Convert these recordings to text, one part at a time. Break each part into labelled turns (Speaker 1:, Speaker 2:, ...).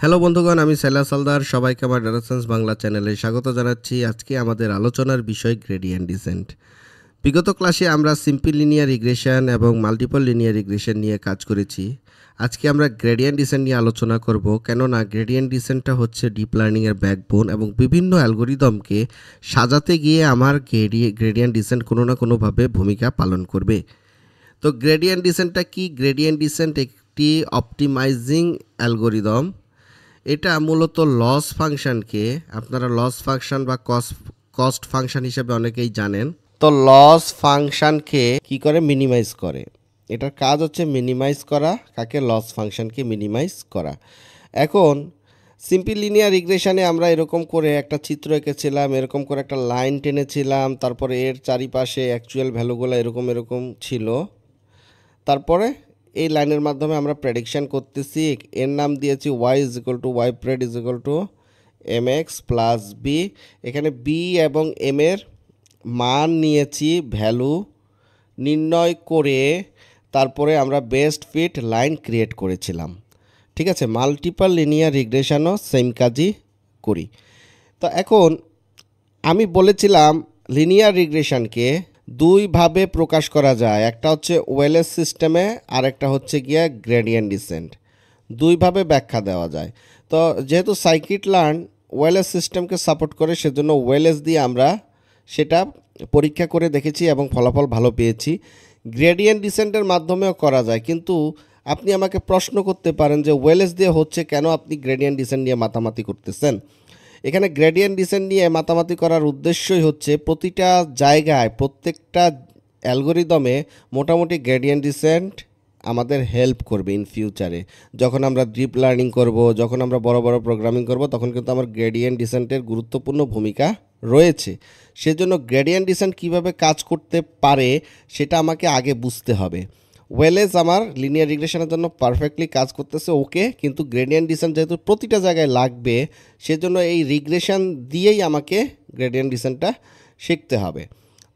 Speaker 1: Hello বন্ধুগণ, আমি সাইলা সালদার। সবাইকে আমার ডাটা সায়েন্স বাংলা চ্যানেলে স্বাগত জানাচ্ছি। আজকে আমাদের আলোচনার বিষয় গ্রেডিয়েন্ট ডিসেন্ট। বিগত ক্লাসে আমরা সিম্পল লিনিয়ার রিগ্রেশন এবং মাল্টিপল লিনিয়ার রিগ্রেশন নিয়ে কাজ করেছি। আজকে আমরা গ্রেডিয়েন্ট ডিসেন্ট নিয়ে আলোচনা করব, কেননা গ্রেডিয়েন্ট ডিসেন্টটা হচ্ছে ডিপ লার্নিংয়ের ব্যাকবোন এবং বিভিন্ন অ্যালগোরিদমকে সাজাতে গিয়ে আমার গ্রেডিয়েন্ট ডিসেন্ট কোনো না কোনোভাবে ভূমিকা পালন করবে। তো গ্রেডিয়েন্ট ডিসেন্টটা কি? গ্রেডিয়েন্ট ডিসেন্ট একটি অপটিমাইজিং অ্যালগোরিদম। এটা মূলত লস ফাংশনকে, আপনারা লস ফাংশন বা কস্ট ফাংশন হিসেবে অনেকেই জানেন। তো লস ফাংশনকে কি করে? মিনিমাইজ করে। এটার কাজ হচ্ছে মিনিমাইজ করা। কাকে? লস ফাংশনকে মিনিমাইজ করা। এখন সিম্পল লিনিয়ার রিগ্রেশনে আমরা এরকম করে একটা চিত্র এঁকেছিলাম, এরকম করে একটা লাইন টেনেছিলাম, তারপরে এর চারিপাশে অ্যাকচুয়াল ভ্যালুগুলো এরকম এরকম ছিল। তারপরে এই লাইনের মাধ্যমে আমরা প্রেডিকশান করতেছি। এর নাম দিয়েছি Y is equal to Y pred is equal to M X plus B. এখানে বি এবং এম এর মান নিয়েছি, ভ্যালু নির্ণয় করে তারপরে আমরা বেস্ট ফিট লাইন ক্রিয়েট করেছিলাম। ঠিক আছে, মাল্টিপল লিনিয়ার রিগ্রেশনও সেম কাজই করি। তো এখন আমি বলেছিলাম লিনিয়ার রিগ্রেশনকে দুইভাবে প্রকাশ করা যায়। একটা হচ্ছে ওয়েলেস সিস্টেমে, আর একটা হচ্ছে গিয়া গ্রেডিয়েন্ট ডিসেন্ট। দুইভাবে ব্যাখ্যা দেওয়া যায়। তো যেহেতু সাইকিট লার্ন ওয়েলেস সিস্টেমকে সাপোর্ট করে, সেজন্য ওয়েলেস দিয়ে আমরা সেটা পরীক্ষা করে দেখেছি এবং ফলাফল ভালো পেয়েছি। গ্রেডিয়েন্ট ডিসেন্টের মাধ্যমেও করা যায়, কিন্তু আপনি আমাকে প্রশ্ন করতে পারেন যে ওয়েলেস দিয়ে হচ্ছে কেন, আপনি গ্রেডিয়েন্ট ডিসেন্ট নিয়ে মাতামাতি করতেছেন। এখানে গ্রেডিয়েন্ট ডিসেন্ট নিয়ে মাতামাতি করার উদ্দেশ্যই হচ্ছে প্রতিটা জায়গায়, প্রত্যেকটা অ্যালগোরিদমে মোটামুটি গ্রেডিয়েন্ট ডিসেন্ট আমাদের হেল্প করবে ইন ফিউচারে। যখন আমরা ডিপ লার্নিং করব, যখন আমরা বড় বড় প্রোগ্রামিং করব, তখন কিন্তু আমার গ্রেডিয়েন্ট ডিসেন্টের গুরুত্বপূর্ণ ভূমিকা রয়েছে। সেজন্য গ্রেডিয়েন্ট ডিসেন্ট কীভাবে কাজ করতে পারে সেটা আমাকে আগে বুঝতে হবে। ওয়েলেস আমার লিনিয়ার রিগ্রেশনের জন্য পারফেক্টলি কাজ করতেছে, ওকে, কিন্তু গ্রেডিয়েন্ট ডিসেন্ট যেহেতু প্রতিটা জায়গায় লাগবে, সেজন্য এই রিগ্রেশন দিয়েই আমাকে গ্রেডিয়েন্ট ডিসেন্টটা শিখতে হবে।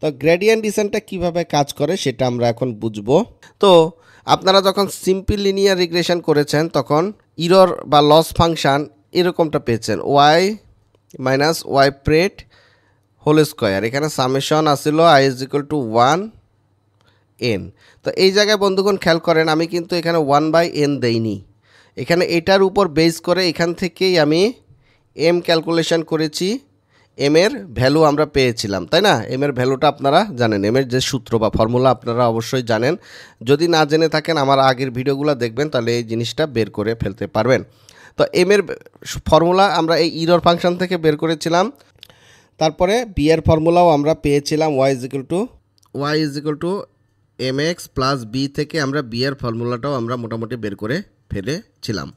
Speaker 1: তো গ্রেডিয়েন্ট ডিসেন্টটা কীভাবে কাজ করে সেটা আমরা এখন বুঝব। তো আপনারা যখন সিম্পল লিনিয়ার রিগ্রেশন করেছেন তখন ইরর বা লস ফাংশন এরকমটা পেয়েছেন, Y minus Y pred whole square. এখানে সামেশন আসছিল I is equal to 1n। তো এই জায়গায় বন্ধুগণ খেয়াল করেন, আমি কিন্তু এখানে 1/n দেইনি। এখানে এটার উপর বেস করে এখান থেকেই আমি এম ক্যালকুলেশন করেছি। এম এর ভ্যালু আমরা পেয়েছিলাম, তাই না? এম এর ভ্যালুটা আপনারা জানেন, এম এর যে সূত্র বা ফর্মুলা আপনারা অবশ্যই জানেন। যদি না জেনে থাকেন আমার আগের ভিডিওগুলো দেখবেন, তাহলে এই জিনিসটা বের করে ফেলতে পারবেন। তো এম এর ফর্মুলা আমরা এই ইরর ফাংশন থেকে বের করেছিলাম। তারপরে বি এর ফর্মুলাও আমরা পেয়েছিলাম, Y is equal to M X plus B থেকে আমরা বি এর ফর্মুলাটাও আমরা মোটামুটি বের করে ফেলেছিলাম।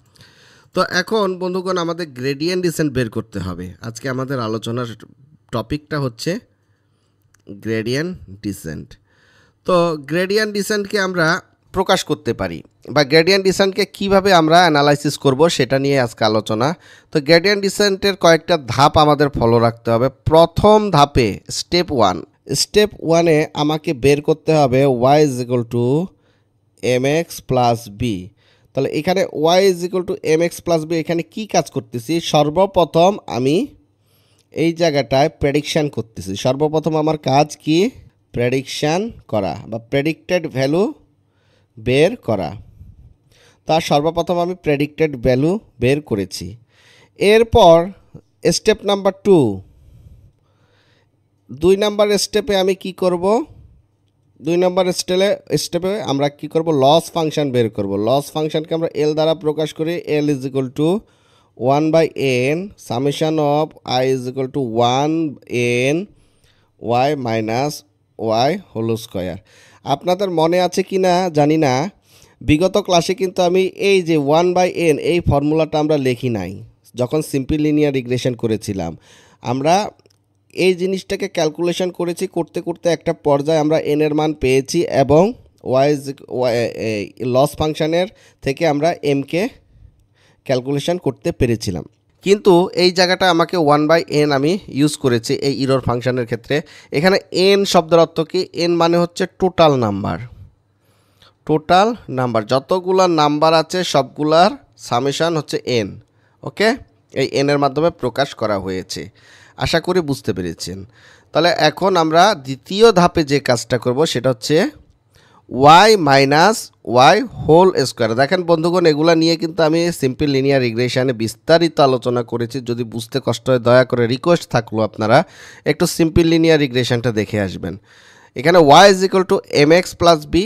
Speaker 1: তো এখন বন্ধুগণ আমাদের গ্রেডিয়েন্ট ডিসেন্ট বের করতে হবে। আজকে আমাদের আলোচনার টপিকটা হচ্ছে গ্রেডিয়েন্ট ডিসেন্ট। তো গ্রেডিয়েন্ট ডিসেন্টকে আমরা প্রকাশ করতে পারি, বা গ্রেডিয়েন্ট ডিসেন্টকে কীভাবে আমরা অ্যানালাইসিস করব সেটা নিয়ে আজকে আলোচনা। তো গ্রেডিয়েন্ট ডিসেন্টের কয়েকটা ধাপ আমাদের ফলো রাখতে হবে। প্রথম ধাপে স্টেপ 1-এ আমাকে বের করতে হবে Y is equal to M X plus B. তাহলে এখানে Y is equal to M X plus B, এখানে কী কাজ করতেছি? সর্বপ্রথম আমি এই জায়গাটায় প্রেডিকশান করতেছি। সর্বপ্রথম আমার কাজ কি? প্রেডিকশান করা বা প্রেডিক্টেড ভ্যালু বের করা। তার সর্বপ্রথম আমি প্রেডিক্টেড ভ্যালু বের করেছি। এরপর স্টেপ নাম্বার 2 নাম্বার স্টেপে আমি কি করব? 2 নাম্বার স্টেপে আমরা কি করব? লস ফাংশন বের করব। লস ফাংশনকে আমরা এল দ্বারা প্রকাশ করি। L is equal to 1/n summation of I is equal to 1n Y minus Y whole square. আপনাদের মনে আছে কি না জানি না, বিগত ক্লাসে কিন্তু আমি এই যে 1/n এই ফর্মুলাটা আমরা লিখি নাই। যখন সিম্পল লিনিয়ার রিগ্রেশন করেছিলাম আমরা এই জিনিসটাকে ক্যালকুলেশন করেছি, করতে করতে একটা পর্যায়ে আমরা এন এর মান পেয়েছি এবং লস ফাংশনের থেকে আমরা এমকে ক্যালকুলেশন করতে পেরেছিলাম। কিন্তু এই জায়গাটা আমাকে 1/n আমি ইউজ করেছি এই ইরর ফাংশনের ক্ষেত্রে। এখানে এন শব্দের অর্থ কি? এন মানে হচ্ছে টোটাল নাম্বার, যতগুলো নাম্বার আছে সবগুলার সামেশান হচ্ছে এন, ওকে, এই এন এর মাধ্যমে প্রকাশ করা হয়েছে। আশা করি বুঝতে পেরেছেন। তাহলে এখন আমরা দ্বিতীয় ধাপে যে কাজটা করব সেটা হচ্ছে Y minus Y whole square. দেখেন বন্ধুগণ, এগুলা নিয়ে কিন্তু আমি সিম্পল লিনিয়ার রিগ্রেশনে বিস্তারিত আলোচনা করেছি। যদি বুঝতে কষ্ট হয় দয়া করে রিকোয়েস্ট থাকলো আপনারা একটু সিম্পল লিনিয়ার রিগ্রেশনটা দেখে আসবেন। এখানে Y is equal to M X plus B,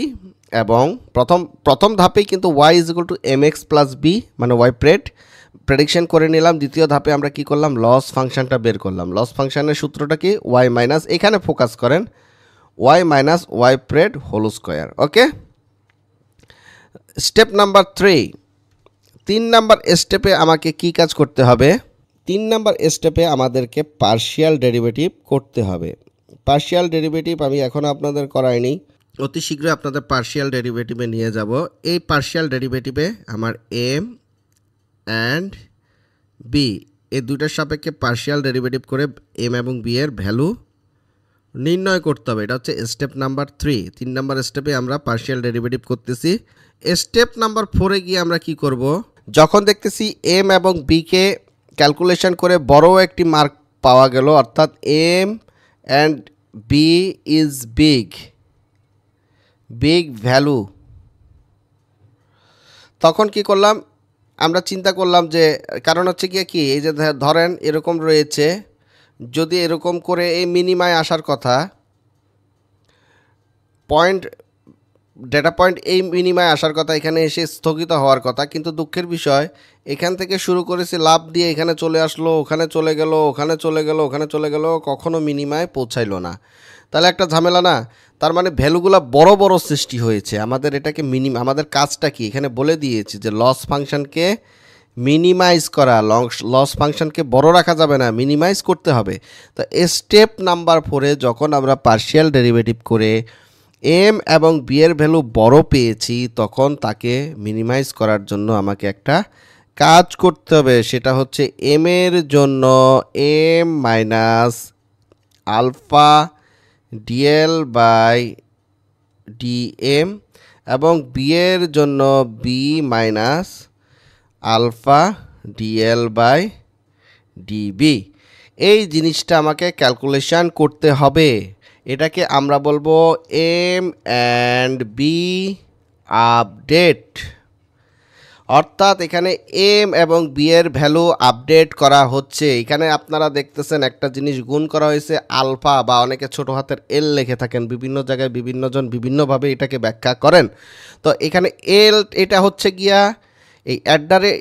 Speaker 1: এবং প্রথম ধাপেই কিন্তু Y is equal to M X plus B মানে ওয়াই প্রেডিকশন করে নিলাম। দ্বিতীয় ধাপে আমরা কি করলাম, লস ফাংশনটা বের করলাম। লস ফাংশনের সূত্রটা কি, ওয়াই মাইনাস, এখানে ফোকাস করেন, Y minus Y pred whole square. Okay, step number 3 number স্টেপে আমাকে কি কাজ করতে হবে, 3 নাম্বার স্টেপে আমাদেরকে পার্শিয়াল ডেরিভেটিভ করতে হবে। পার্শিয়াল ডেরিভেটিভ আমি এখন আপনাদের করাইনি, অতি শীঘ্রই আপনাদের পার্শিয়াল ডেরিভেটিভে নিয়ে যাব। এই পার্শিয়াল ডেরিভেটিভে আমার এম অ্যান্ড বি এই দুইটার সাপেক্ষে পার্শিয়াল ডেরিভেটিভ করে এম এবং বি এর ভ্যালু নির্ণয় করতে হবে। এটা হচ্ছে স্টেপ নাম্বার 3 নাম্বার স্টেপে আমরা পার্শিয়াল ডেরিভেটিভ করতেছি। স্টেপ নাম্বার 4-এ গিয়ে আমরা কি করব, যখন দেখতেছি এম এবং বিকে ক্যালকুলেশন করে বড় একটি মার্ক পাওয়া গেল, অর্থাৎ M and B is big value, তখন কি করলাম, আমরা চিন্তা করলাম যে কারণ হচ্ছে কি এই যে ধরেন এরকম রয়েছে, যদি এরকম করে এই মিনিমায় আসার কথা, ডেটা পয়েন্ট এই মিনিমায় আসার কথা, এখানে এসে স্থগিত হওয়ার কথা, কিন্তু দুঃখের বিষয় এখান থেকে শুরু করেছি লাভ দিয়ে, এখানে চলে আসলো, ওখানে চলে গেল, ওখানে চলে গেল, ওখানে চলে গেল, কখনো মিনিমায় পৌঁছাইলো না। তাহলে একটা ঝামেলা না? তার মানে ভ্যালুগুলো বড় বড় সৃষ্টি হয়েছে। আমাদের এটাকে আমাদের কাজটা কি এখানে বলে দিয়েছি যে লস ফাংশনকে মিনিমাইজ করা, লস ফাংশনকে বড় রাখা যাবে না, মিনিমাইজ করতে হবে। তো স্টেপ নাম্বার 4-এ যখন আমরা পার্শিয়াল ডেরিভেটিভ করে এম এবং বি এর ভ্যালু বড় পেয়েছি, তখন তাকে মিনিমাইজ করার জন্য আমাকে একটা কাজ করতে হবে। সেটা হচ্ছে এম এর জন্য M minus alpha DL by DM এবং বি এর জন্য B minus alpha DL by DB. এই জিনিসটা আমাকে ক্যালকুলেশন করতে হবে। এটাকে আমরা বলবো এম অ্যান্ড বি আপডেট, অর্থাৎ এখানে এম এবং বি এর ভ্যালু আপডেট করা হচ্ছে। এখানে আপনারা দেখতেছেন একটা জিনিস গুণ করা হয়েছে আলফা, বা অনেকে ছোট হাতের এল লিখে থাকেন, বিভিন্ন জায়গায় বিভিন্নজন বিভিন্নভাবে এটাকে ব্যাখ্যা করেন। তো এখানে এল এটা হচ্ছে গিয়া এই অ্যাডারে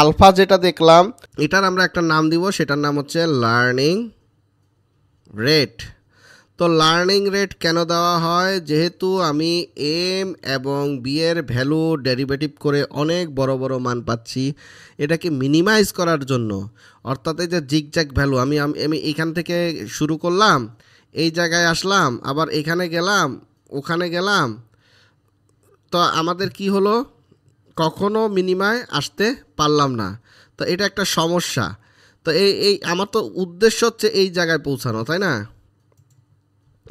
Speaker 1: আলফা যেটা দেখলাম, এটার আমরা একটা নাম দিব, সেটার নাম হচ্ছে লার্নিং রেট। তো লার্নিং রেট কেন দেওয়া হয়, যেহেতু আমি এম এবং বি এর ভ্যালু ডেরিভেটিভ করে অনেক বড় বড় মান পাচ্ছি, এটাকে মিনিমাইজ করার জন্য, অর্থাৎ এই যে জিগজ্যাগ ভ্যালু, আমি এখান থেকে শুরু করলাম, এই জায়গায় আসলাম, আবার এখানে গেলাম, ওখানে গেলাম, তো আমাদের কি হলো, কখনো মিনিমায় আসতে পারলাম না। তো এটা একটা সমস্যা। তো এই আমার তো উদ্দেশ্য হচ্ছে এই জায়গায় পৌঁছানো, তাই না?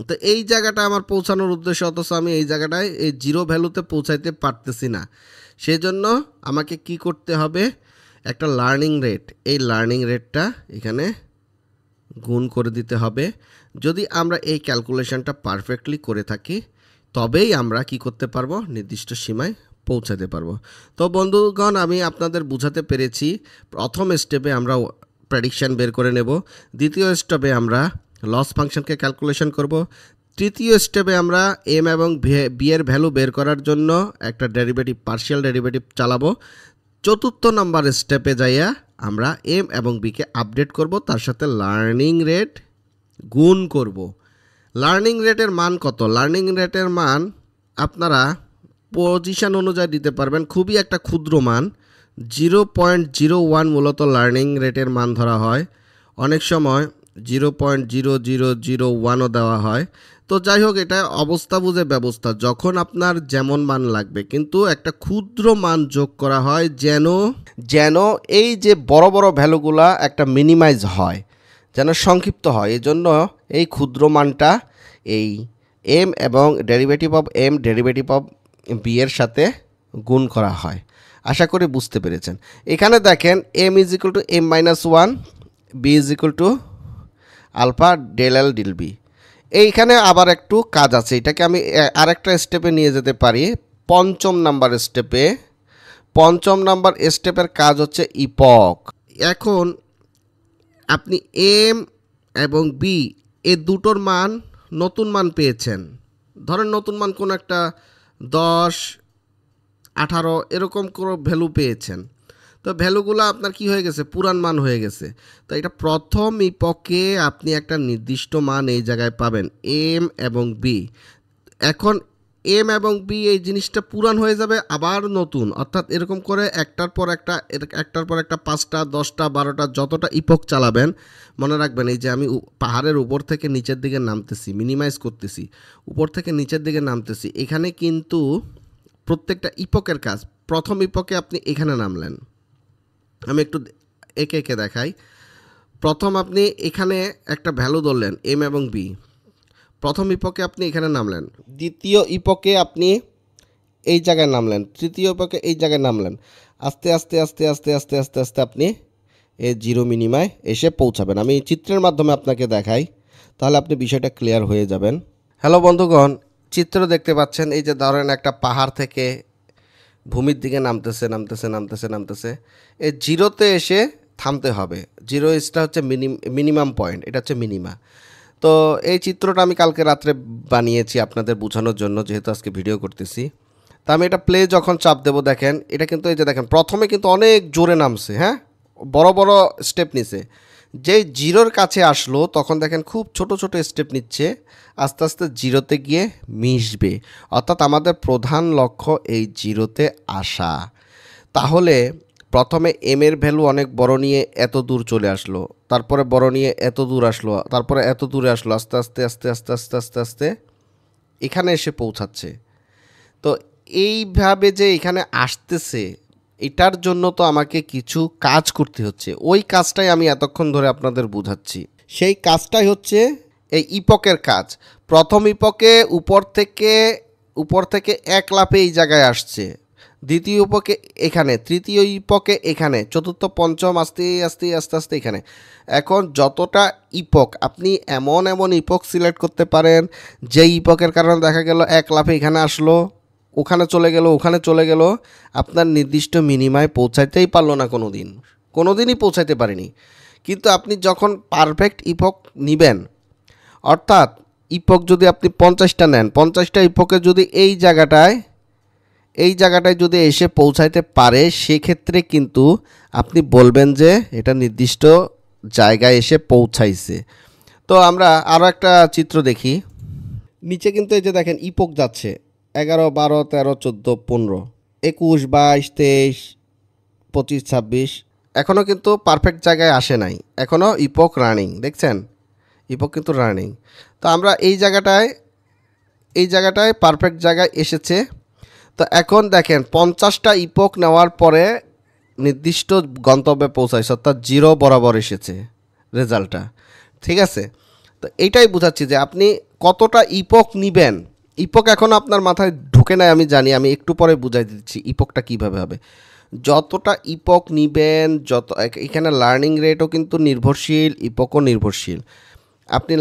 Speaker 1: তো এই জায়গাটা আমার পৌঁছানোর উদ্দেশ্য, অথচ আমি এই জায়গাটায় এই জিরো ভ্যালুতে পৌঁছাইতে পারতেছি না। সেই জন্য আমাকে কি করতে হবে, একটা লার্নিং রেট, এই লার্নিং রেটটা এখানে গুণ করে দিতে হবে। যদি আমরা এই ক্যালকুলেশনটা পারফেক্টলি করে থাকি, তবেই আমরা কি করতে পারবো, নির্দিষ্ট সীমায় পৌঁছাতে পারবো। তো বন্ধুগণ, আমি আপনাদের বুঝাতে পেরেছি। প্রথম স্টেপে আমরা প্রেডিকশান বের করে নেব, দ্বিতীয় স্টেপে আমরা লস ফাংশনকে ক্যালকুলেশন করব, তৃতীয় স্টেপে আমরা এম এবং বি এর ভ্যালু বের করার জন্য একটা ডেরিভেটিভ, পার্শিয়াল ডেরিভেটিভ চালাবো, চতুর্থ নাম্বার স্টেপে যাইয়া আমরা এম এবং বিকে আপডেট করব, তার সাথে লার্নিং রেট গুণ করব। লার্নিং রেটের মান কত? লার্নিং রেটের মান আপনারা পজিশন অনুযায়ী দিতে পারবেন, খুবই একটা ক্ষুদ্র মান, 0.01 মূলত লার্নিং রেটের মান ধরা হয়। অনেক সময় 0.0001ও দেওয়া হয়। তো যাই হোক, এটা অবস্থা বুঝে ব্যবস্থা, যখন আপনার যেমন মান লাগবে, কিন্তু একটা ক্ষুদ্র মান যোগ করা হয় যেন এই যে বড় বড় ভ্যালুগুলা একটা মিনিমাইজ হয়, যেন সংক্ষিপ্ত হয়। এই জন্য এই ক্ষুদ্র মানটা এই এম এবং derivative of M derivative of B এর সাথে গুণ করা হয়। আশা করি বুঝতে পেরেছেন। এখানে দেখেন M is equal to M minus one, B is equal to alpha del L del B. এইখানে আবার একটু কাজ আছে, এটাকে আমি আরেকটা স্টেপে নিয়ে যেতে পারি। পঞ্চম নাম্বার স্টেপে, পঞ্চম নাম্বার স্টেপের কাজ হচ্ছে ইপক। এখন আপনি এম এবং বি এ দুটোর মান নতুন মান পেয়েছেন। ধরেন নতুন মান কোনো একটা 10, 18 এরকম কোনো ভ্যালু পেয়েছেন। তো ভ্যালুগুলো আপনার কি হয়ে গেছে, পুরান মান হয়ে গেছে। তো এটা প্রথম ইপকে আপনি একটা নির্দিষ্ট মান এই জায়গায় পাবেন, এম এবং বি। এখন এম এবং বি এই জিনিসটা পুরান হয়ে যাবে আবার নতুন, অর্থাৎ এরকম করে একটার পর একটা, একটার পর একটা 5টা 10টা 12টা যতটা ইপক চালাবেন। মনে রাখবেন এই যে আমি পাহাড়ের উপর থেকে নিচের দিকে নামতেছি, মিনিমাইজ করতেছি, উপর থেকে নিচের দিকে নামতেছি। এখানে কিন্তু প্রত্যেকটা ইপকের কাজ, প্রথম ইপকে আপনি এখানে নামলেন, আমি একটু একে একে দেখাই। প্রথম আপনি এখানে একটা ভ্যালু ধরলেন এম এবং বি, প্রথম ইপকে আপনি এখানে নামলেন, দ্বিতীয় ইপকে আপনি এই জায়গায় নামলেন, তৃতীয় ইপকে এই জায়গায় নামলেন। আস্তে আস্তে আস্তে আস্তে আস্তে আস্তে আস্তে আপনি এই জিরো মিনিমায় এসে পৌঁছাবেন। আমি চিত্রের মাধ্যমে আপনাকে দেখাই, তাহলে আপনি বিষয়টা ক্লিয়ার হয়ে যাবেন। হ্যালো বন্ধুগণ, চিত্র দেখতে পাচ্ছেন, এই যে ধরেন একটা পাহাড় থেকে ভূমির দিকে নামতেছে নামতেছে নামতেছে নামতেছে, এই জিরোতে এসে থামতে হবে। জিরো ইসটা হচ্ছে মিনিমাম পয়েন্ট, এটা হচ্ছে মিনিমা। তো এই চিত্রটা আমি কালকে রাত্রে বানিয়েছি আপনাদের বোঝানোর জন্য, যেহেতু আজকে ভিডিও করতেছি। তা আমি এটা প্লে যখন চাপ দেবো, দেখেন এটা কিন্তু এই যে দেখেন প্রথমে কিন্তু অনেক জোরে নামছে, হ্যাঁ, বড় বড় স্টেপ নিছে। যেই জিরোর কাছে আসলো তখন দেখেন খুব ছোট ছোট স্টেপ নিচ্ছে, আস্তে আস্তে জিরোতে গিয়ে মিশবে। অর্থাৎ আমাদের প্রধান লক্ষ্য এই জিরোতে আসা। তাহলে প্রথমে এম এর ভ্যালু অনেক বড় নিয়ে এত দূর চলে আসলো, তারপরে বড় নিয়ে এত দূর আসলো, তারপরে এত দূরে আসলো, আস্তে আস্তে আস্তে আস্তে আস্তে আস্তে আস্তে এখানে এসে পৌঁছাচ্ছে। তো এইভাবে যে এখানে আসতেছে, এটার জন্য তো আমাকে কিছু কাজ করতে হচ্ছে। ওই কাজটাই আমি এতক্ষণ ধরে আপনাদের বোঝাচ্ছি। সেই কাজটাই হচ্ছে এই ইপকের কাজ। প্রথম ইপকে উপর থেকে এক লাফে এই জায়গায় আসছে, দ্বিতীয় ইপকে এখানে, তৃতীয় ইপকে এখানে, চতুর্থ পঞ্চম আস্তে আস্তে আস্তে আস্তে এখানে। এখন যতটা ইপক আপনি এমন এমন ইপক সিলেক্ট করতে পারেন, যে ইপকের কারণে দেখা গেল এক লাফে এখানে আসলো, ওখানে চলে গেল, ওখানে চলে গেল, আপনার নির্দিষ্ট মিনিমায় পৌঁছাইতেই পারলো না, কোনো দিনই পৌঁছাইতে পারেনি। কিন্তু আপনি যখন পারফেক্ট ইপক নিবেন, অর্থাৎ ইপক যদি আপনি 50টা নেন, 50টা ইপকে যদি এই জায়গাটায় যদি এসে পৌঁছাইতে পারে, সেক্ষেত্রে কিন্তু আপনি বলবেন যে এটা নির্দিষ্ট জায়গায় এসে পৌঁছাইছে। তো আমরা আরও একটা চিত্র দেখি। নিচে কিন্তু এই যে দেখেন ইপক যাচ্ছে 11, 12, 13, 14, 15, 21, 22, 23, 25, 26। এখনও কিন্তু পারফেক্ট জায়গায় আসে নাই, এখনও ইপক রানিং, দেখছেন ইপক কিন্তু রানিং। তো আমরা এই জায়গাটায় পারফেক্ট জায়গায় এসেছে। তো এখন দেখেন 50টা ইপক নেওয়ার পরে নির্দিষ্ট গন্তব্যে পৌঁছাইছে, অর্থাৎ জিরো বরাবর এসেছে রেজাল্টটা, ঠিক আছে। তো এইটাই বোঝাচ্ছি যে আপনি কতটা ইপক নিবেন। ইপক এখন আপনার মাথায় ঢুকে নাই আমি জানি, আমি একটু পরে বুঝাই দিচ্ছি ইপকটা কীভাবে হবে। যতটা ইপক নিবেন, এখানে লার্নিং রেটও কিন্তু নির্ভরশীল, ইপকও নির্ভরশীল। আপনি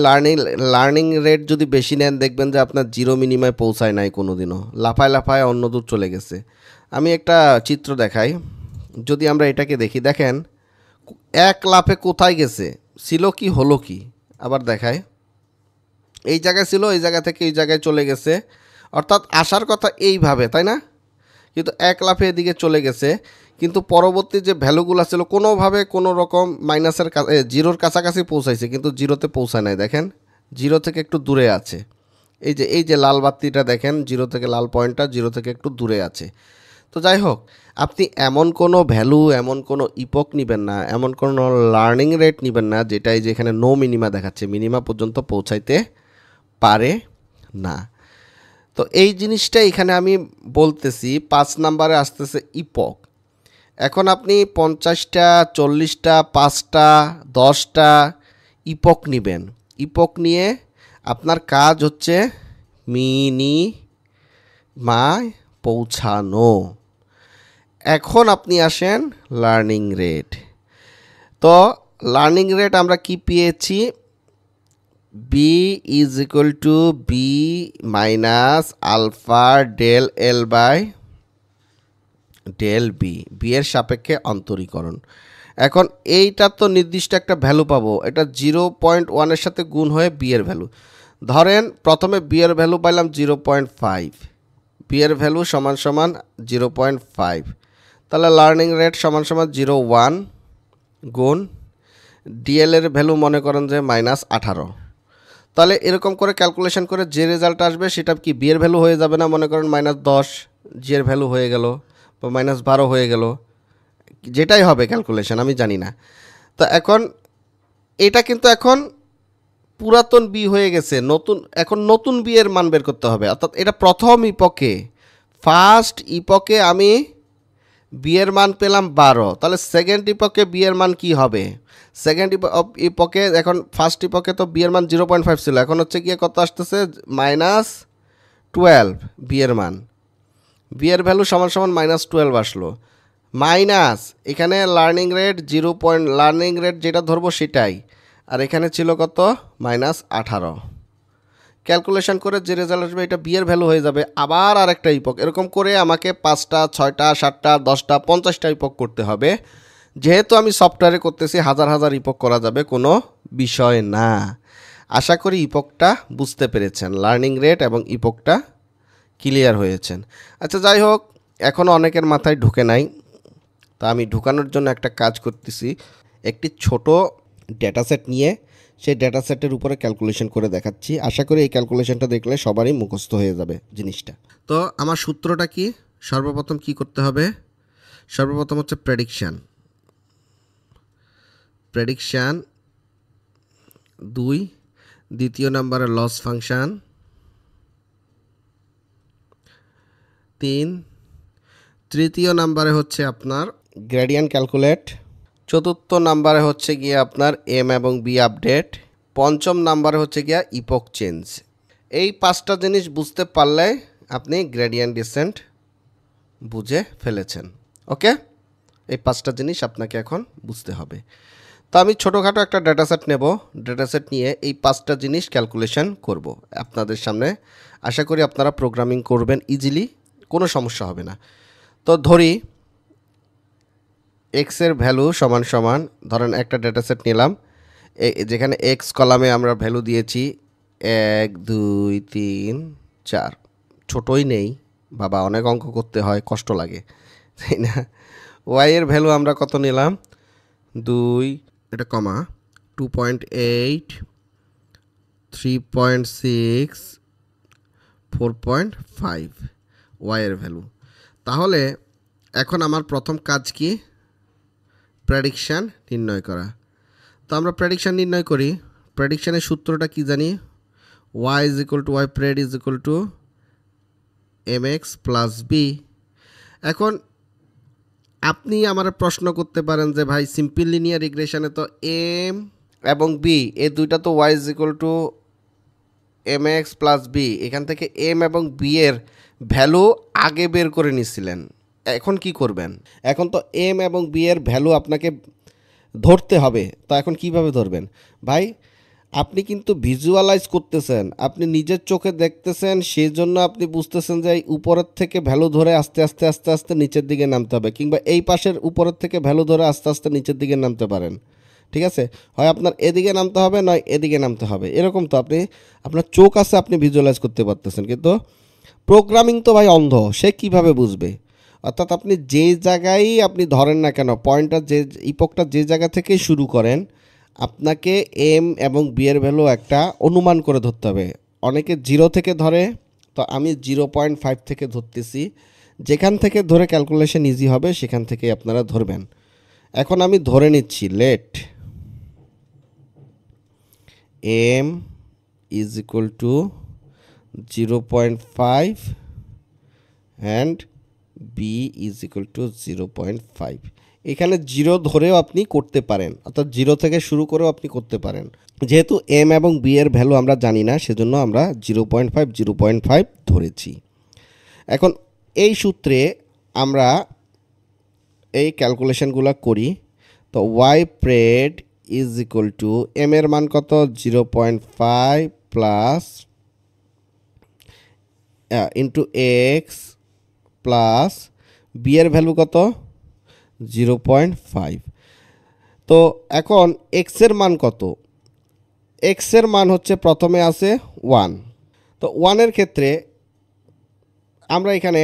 Speaker 1: লার্নিং রেট যদি বেশি নেন, দেখবেন যে আপনার জিরো মিনিমায় পৌঁছায় নাই কোনো দিনও, লাফায় লাফায় অন্য দূর চলে গেছে। আমি একটা চিত্র দেখাই, যদি আমরা এটাকে দেখি, দেখেন এক লাফে কোথায় গেছে, ছিল কি হলো কি, আবার দেখায় এই জায়গায় ছিল, এই জায়গা থেকে এই জায়গায় চলে গেছে, অর্থাৎ আসার কথা এইভাবে, তাই না? কিন্তু এক লাফে এদিকে চলে গেছে। কিন্তু পরবর্তী যে ভ্যালুগুলো ছিল কোনোভাবে কোনো রকম মাইনাসের জিরোর কাছাকাছি পৌঁছাইছে, কিন্তু জিরোতে পৌঁছায় নাই। দেখেন জিরো থেকে একটু দূরে আছে, এই যে লাল বাতিটা দেখেন, জিরো থেকে লাল পয়েন্টটা জিরো থেকে একটু দূরে আছে। তো যাই হোক, আপনি এমন কোনো ভ্যালু, এমন কোনো ইপক নেবেন না, এমন কোনো লার্নিং রেট নেবেন না যেটাই যেখানে নো মিনিমা দেখাচ্ছে, মিনিমা পর্যন্ত পৌঁছাইতে পারে না। তো এই জিনিসটা এখানে আমি বলতেছি। 5 নাম্বারে আসতেছে ইপক। এখন আপনি 50টা, 40টা, 5টা, 10টা ইপক নেবেন। ইপক নিয়ে আপনার কাজ হচ্ছে মিনিমায় পৌঁছানো। এখন আপনি আসেন লার্নিং রেট। তো লার্নিং রেট আমরা কি পেয়েছি? B is equal to B minus alpha del L by del B, B এর সাপেক্ষে অন্তরীকরণ। এখন এইটা তো নির্দিষ্ট একটা ভ্যালু পাবো, এটা 0.1 সাথে গুণ হয়ে বি এর ভ্যালু। ধরেন প্রথমে বি এর ভ্যালু পাইলাম 0.5, বি এর ভ্যালু সমান সমান 0.5, তাহলে লার্নিং রেট সমান সমান 0.1 গুণ ডিএল এর ভ্যালু মনে করেন যে -18। তাহলে এরকম করে ক্যালকুলেশন করে যে রেজাল্ট আসবে সেটা কি বি এর ভ্যালু হয়ে যাবে না? মনে করেন -10, জি এর ভ্যালু হয়ে গেল বা -12 হয়ে গেল, যেটাই হবে ক্যালকুলেশন আমি জানি না। তো এখন এটা কিন্তু এখন পুরাতন বি হয়ে গেছে, এখন নতুন বি এর মান বের করতে হবে। অর্থাৎ এটা প্রথম ইপকে, ফার্স্ট ইপকে আমি বি এর মান পেলাম 12, তাহলে সেকেন্ড ইপকে বি এর মান কি হবে? সেকেন্ড ইপকে এখন ফার্স্ট ইপকে তো বি এর মান 0.5 ছিল, এখন হচ্ছে গিয়ে কত আসতেছে? -12 বি এর মান, বি এর ভ্যালু সমান সমান -12 আসলো। মাইনাস এখানে লার্নিং রেট লার্নিং রেট যেটা ধরবো সেটাই, আর এখানে ছিল কত? -18। ক্যালকুলেশন করে যে রেজাল্ট আসবে এটা বি এর ভ্যালু হয়ে যাবে। আবার আরেকটা ইপক, এরকম করে আমাকে 5টা 6টা 7টা 10টা 50টা ইপক করতে হবে। যেহেতু আমি সফটওয়্যারে করতেছি, হাজার হাজার ইপক করা যাবে, কোনো বিষয় না। আশা করি ইপকটা বুঝতে পেরেছেন, লার্নিং রেট এবং ইপকটা ক্লিয়ার হয়েছেন। আচ্ছা যাই হোক, এখনও অনেকের মাথায় ঢুকে নাই, তা আমি ঢুকানোর জন্য একটা কাজ করতেছি। একটি ছোট ডেটাসেট নিয়ে সেই ডেটাসেটের উপরে ক্যালকুলেশন করে দেখাচ্ছি। আশা করি এই ক্যালকুলেশনটা দেখলে সবারই মুখস্থ হয়ে যাবে জিনিসটা। তো আমার সূত্রটা কি? সর্বপ্রথম কি করতে হবে? সর্বপ্রথম হচ্ছে প্রেডিকশান 2, দ্বিতীয় নাম্বারে লস ফাংশন 3, তৃতীয় নাম্বারে হচ্ছে আপনার গ্রেডিয়েন্ট ক্যালকুলেট, চতুর্থ নাম্বারে হচ্ছে গিয়ে আপনার এম এবং বি আপডেট, পঞ্চম নাম্বারে হচ্ছে গিয়া ইপক চেঞ্জ। এই 5টা জিনিস বুঝতে পারলে আপনি গ্রেডিয়েন্ট ডিসেন্ট বুঝে ফেলেছেন। ওকে, এই 5টা জিনিস আপনাকে এখন বুঝতে হবে। তো আমি ছোটোখাটো একটা ডেটাসেট নেব, ডেটাসেট নিয়ে এই 5টা জিনিস ক্যালকুলেশন করব আপনাদের সামনে। আশা করি আপনারা প্রোগ্রামিং করবেন ইজিলি, কোনো সমস্যা হবে না। তো ধরি এক্সের ভ্যালু সমান সমান, ধরেন একটা ডেটাসেট নিলাম, যেখানে এক্স কলামে আমরা ভ্যালু দিয়েছি 1 2 3 4। ছোটোই নেই বাবা, অনেক অঙ্ক করতে হয়, কষ্ট লাগে, তাই না? ওয়াই এর ভ্যালু আমরা কত নিলাম? 2, এটা কমা 2.8 3.6 4.5 ওয়াই এর ভ্যালু। তাহলে এখন আমার প্রথম কাজ কি? প্রেডিকশান নির্ণয় করা। তো আমরা প্রেডিকশান নির্ণয় করি। প্রেডিকশানের সূত্রটা কি জানি? y is equal to Y pred is equal to mx plus B. এখন আপনি আমার প্রশ্ন করতে পারেন যে ভাই সিম্পল লিনিয়ার রিগ্রেশনে তো এম এবং বি এই দুইটা তো y is equal to mx plus B, এখান থেকে এম এবং বি এর ভ্যালু আগে বের করে নিছিলেন, এখন কি করবেন? এখন তো এম এবং বি এর ভ্যালু আপনাকে ধরতে হবে। তো এখন কিভাবে ধরবেন? ভাই আপনি কিন্তু ভিজুয়ালাইজ করতেছেন, আপনি নিজের চোখে দেখতেছেন, সেই জন্য আপনি বুঝতেছেন যে এই উপরের থেকে ভ্যালু ধরে আস্তে আস্তে আস্তে আস্তে নিচের দিকে নামতে হবে, কিংবা এই পাশের উপরের থেকে ভ্যালু ধরে আস্তে আস্তে নিচের দিকে নামতে পারেন। ঠিক আছে, হয় আপনার এদিকে নামতে হবে, নয় এদিকে নামতে হবে, এরকম। তো আপনার চোখ আছে, আপনি ভিজুয়ালাইজ করতে পারতেছেন, কিন্তু প্রোগ্রামিং তো ভাই অন্ধ, সে কিভাবে বুঝবে? অর্থাৎ আপনি যে জায়গায় আপনি ধরেন না কেন, পয়েন্টটা যে ইপকটা যে জায়গা থেকে শুরু করেন, আপনাকে এম এবং বি এর ভ্যালু একটা অনুমান করে ধরতে হবে। অনেকে 0 থেকে ধরে, তো আমি 0.5 থেকে ধরতেছি। যেখান থেকে ধরে ক্যালকুলেশন ইজি হবে সেখান থেকে আপনারা ধরবেন। এখন আমি ধরে নিচ্ছি let M is equal to 0.5 and B is equal to 0.5। এখানে 0 ধরেও আপনি করতে পারেন, অর্থাৎ 0 থেকে শুরু করেও আপনি করতে পারেন। যেহেতু এম এবং বি এর ভ্যালু আমরা জানি না, সেজন্য আমরা 0.5 ধরেছি। এখন এই সূত্রে আমরা এই ক্যালকুলেশনগুলো করি, তো Y pred is equal to M এর মান কত 0.5 plus into X plus B এর ভ্যালু কত 0.5। তো এখন এক্সের মান কত? এক্সের মান হচ্ছে প্রথমে আছে 1। তো 1-এর ক্ষেত্রে আমরা এখানে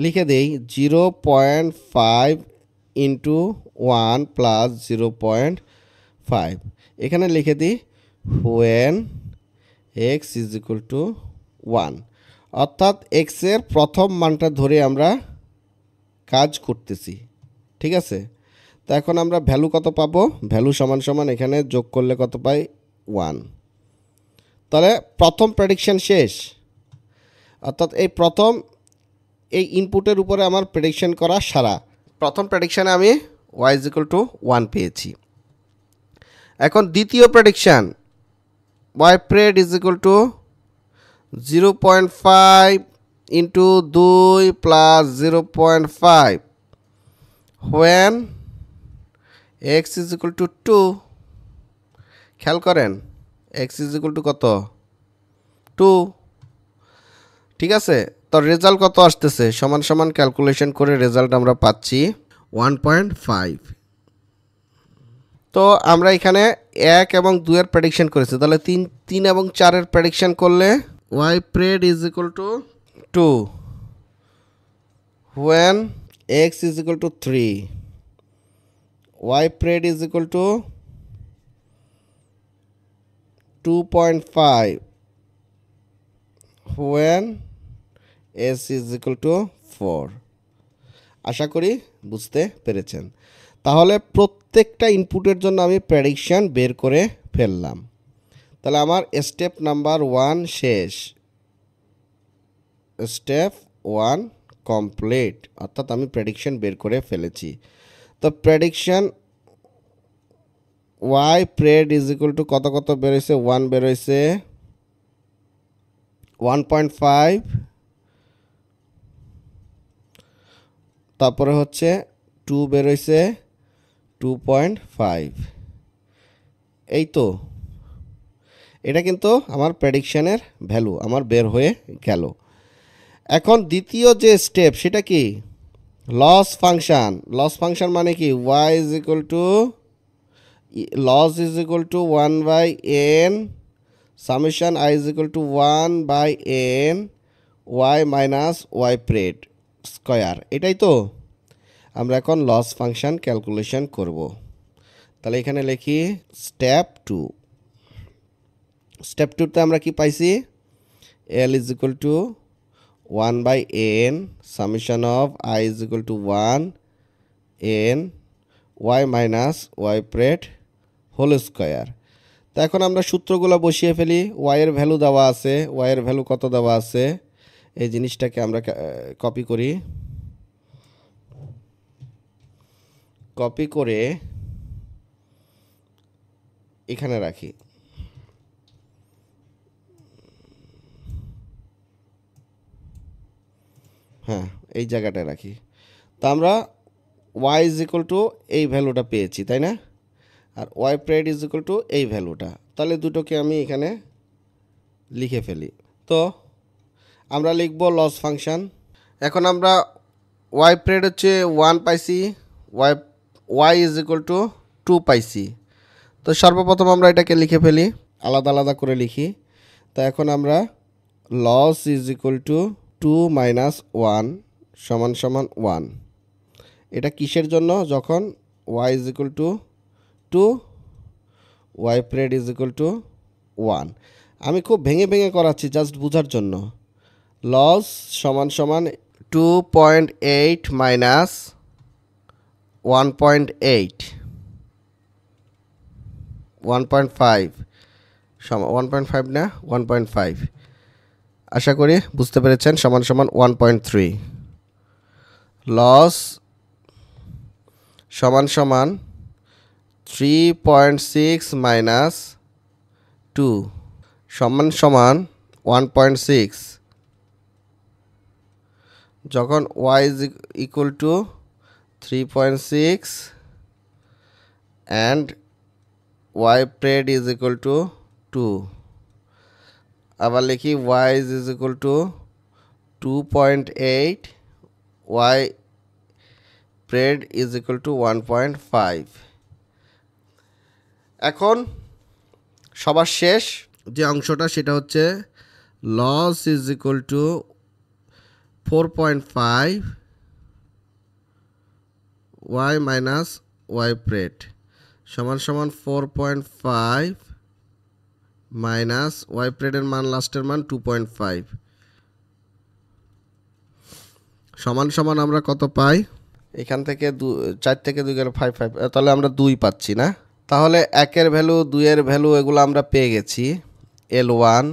Speaker 1: লিখে দেই 0.5 ইন্টু 1 প্লাস 0.5। এখানে লিখে দিই when x is equal to 1, অর্থাৎ এক্সের প্রথম মানটা ধরে আমরা কাজ করতেছি। ঠিক আছে, তো এখন আমরা ভ্যালু কত পাবো? ভ্যালু সমান সমান এখানে যোগ করলে কত পাই 1। তাহলে প্রথম প্রেডিকশন শেষ, অর্থাৎ এই ইনপুটের উপরে আমার প্রেডিকশন করা সারা। প্রথম প্রেডিকশানে আমি y ইজ ইকুয়াল টু 1 পেয়েছি। এখন দ্বিতীয় prediction y pred is equal to 0.5 into 2 plus 0.5 when x is equal to 2। খেয়াল করেন x ইজ ইকুয়াল টু কত 2। ঠিক আছে, তো রেজাল্ট কত আসতেছে? সমান সমান ক্যালকুলেশন করে রেজাল্ট আমরা পাচ্ছি 1.5। তো আমরা এখানে 1 এবং 2 এর প্রেডিকশন করেছি, তাহলে 3 এবং 4 এর প্রেডিকশন করলে y pred is equal to 2 when x is equal two 3, y pred is equal two 2.5 when s is equal two 4। আশা করি বুঝতে পেরেছেন। তাহলে প্রত্যেকটা ইনপুটের জন্য আমি প্রেডিকশন বের করে ফেললাম। তাহলে আমার স্টেপ নাম্বার 1 শেষ, স্টেপ 1 কমপ্লিট, অর্থাৎ আমি প্রেডিকশন বের করে ফেলেছি। তো prediction y pred is equal two কত কত বেরোইছে? 1 বেরোইছে, 1.5, তারপরে হচ্ছে 2 বেরোইছে 2.5। এই তো, এটা কিন্তু আমার প্রেডিকশানের ভ্যালু আমার বের হয়ে গেল। এখন দ্বিতীয় যে স্টেপ সেটা কি? Loss function. লস ফাংশান মানে কি? y is equal to loss is equal to 1/n summation i is equal to 1/n y minus y pred square. এটাই তো, আমরা এখন লস ফাংশান ক্যালকুলেশন করব। তাহলে এখানে লিখি স্টেপ 2। স্টেপ 2তে আমরা কি পাইছি? l is equal to 1/n summation of i is equal to 1n y minus y pred whole square. তো এখন আমরা সূত্রগুলো বসিয়ে ফেলি। y এর ভ্যালু দেওয়া আছে, y এর ভ্যালু কত দেওয়া আছে? এই জিনিসটাকে আমরা কপি করি, কপি করে এখানে রাখি। হ্যাঁ, এই জায়গাটায় রাখি। তো আমরা y ইজ ইকুয়াল টু এই ভ্যালুটা পেয়েছি, তাই না? আর y pred is equal two এই ভ্যালুটা। তাহলে দুটোকে আমি এখানে লিখে ফেলি। তো আমরা লিখব লস ফাংশান। এখন আমরা y প্রেড হচ্ছে 1 পাইছি, y ইজ ইকুয়াল টু 2 পাইছি। তো সর্বপ্রথম আমরা এটাকে লিখে ফেলি, আলাদা আলাদা করে লিখি। তো এখন আমরা loss is equal to 2 minus 1 সমান সমান 1। এটা কিসের জন্য? যখন y is equal to 2, y pred is equal to 1। আমি খুব ভেঙে ভেঙে করাচ্ছি জাস্ট বোঝার জন্য। লস সমান সমান 2.8 মাইনাস 1.8 1.5 1.5 না 1.5, আশা করি বুঝতে পেরেছেন। সমান সমান 1.3। লস সমান সমান 3.6 মাইনাস 2 সমান সমান 1.6। যখন y is equal two 3.6 and y pred is equal to 2 আবার লিখি y is equal to 2.8 y pred is equal to 1.5 এখন সবার শেষ যে অংশটা সেটা হচ্ছে loss is equal to 4.5 y minus y pred সমান সমান 4.5 মাইনাস y প্রেটের মান লাস্টের মান 2.5 সমান সমান আমরা কত পাই এখান থেকে 4 থেকে 2 গেলে 5 5 তাহলে আমরা 2 পাচ্ছি না তাহলে 1 এর ভ্যালু 2 এর ভ্যালু এগুলো আমরা পেয়ে গেছি L1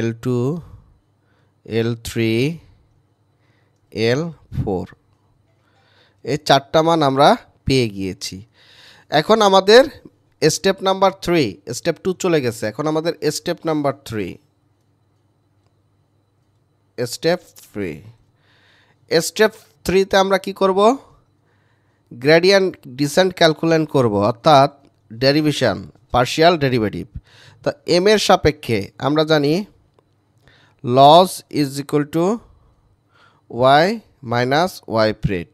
Speaker 1: L2 L3 L4 এই চারটা মান আমরা পেয়ে গিয়েছি এখন আমাদের স্টেপ নাম্বার 3 স্টেপ 2 চলে গেছে এখন আমাদের স্টেপ নাম্বার 3 স্টেপ 3 তে আমরা কি করব গ্রেডিয়েন্ট ডিসেন্ট ক্যালকুলেট করব অর্থাৎ ডেরিভেশন পার্শিয়াল ডেরিভেটিভ তো m এর সাপেক্ষে আমরা জানি loss is equal to y minus y pred